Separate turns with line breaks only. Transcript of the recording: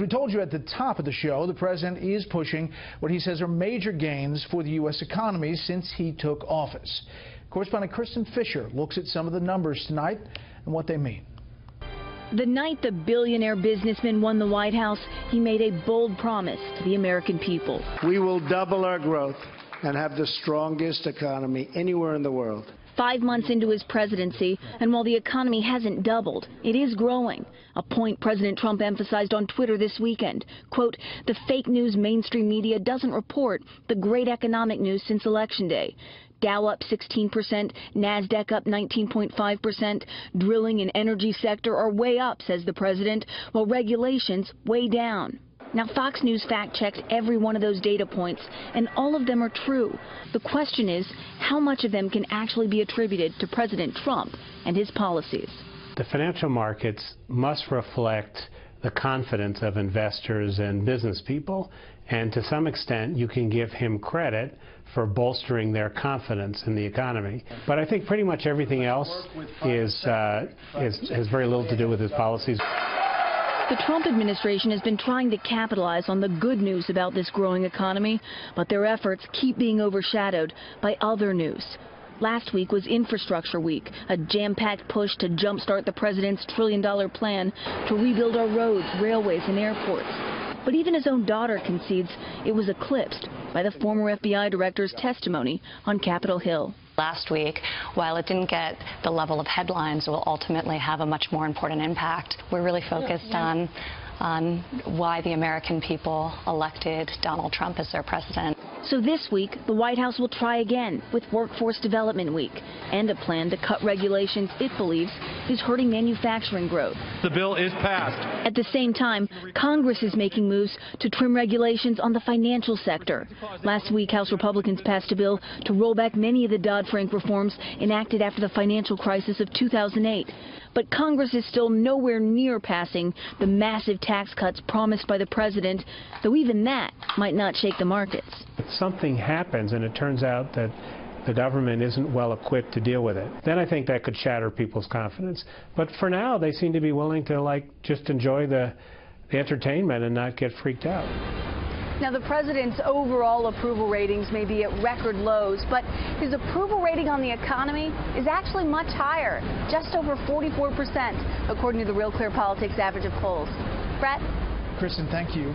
We told you at the top of the show, the president is pushing what he says are major gains for the U.S. economy since he took office. Correspondent Kristin Fisher looks at some of the numbers tonight and what they mean.
The night the billionaire businessman won the White House, he made a bold promise to the American people.
We will double our growth and have the strongest economy anywhere in the world.
5 months into his presidency, and while the economy hasn't doubled, it is growing. A point President Trump emphasized on Twitter this weekend. Quote, the fake news mainstream media doesn't report the great economic news since Election Day. Dow up 16%, NASDAQ up 19.5%. Drilling and energy sector are way up, says the president, while regulations way down. Now, Fox News fact-checked every one of those data points, and all of them are true. The question is, how much of them can actually be attributed to President Trump and his policies?
The financial markets must reflect the confidence of investors and business people, and to some extent, you can give him credit for bolstering their confidence in the economy. But I think pretty much everything else has very little to do with his policies.
The Trump administration has been trying to capitalize on the good news about this growing economy, but their efforts keep being overshadowed by other news. Last week was Infrastructure Week, a jam-packed push to jumpstart the president's trillion-dollar plan to rebuild our roads, railways, and airports. But even his own daughter concedes it was eclipsed by the former FBI director's testimony on Capitol Hill.
Last week, while it didn't get the level of headlines, it will ultimately have a much more important impact. We're really focused on why the American people elected Donald Trump as their president.
So this week, the White House will try again with Workforce Development Week and a plan to cut regulations it believes is hurting manufacturing growth.
The bill is passed.
At the same time, Congress is making moves to trim regulations on the financial sector. Last week, House Republicans passed a bill to roll back many of the Dodd-Frank reforms enacted after the financial crisis of 2008. But Congress is still nowhere near passing the massive tax cuts promised by the president, though even that might not shake the markets.
If something happens and it turns out that the government isn't well equipped to deal with it, then I think that could shatter people's confidence. But for now, they seem to be willing to just enjoy the entertainment and not get freaked out.
Now, the president's overall approval ratings may be at record lows, but his approval rating on the economy is actually much higher, just over 44%, according to the Real Clear Politics average of polls. Brett?
Kristin, thank you.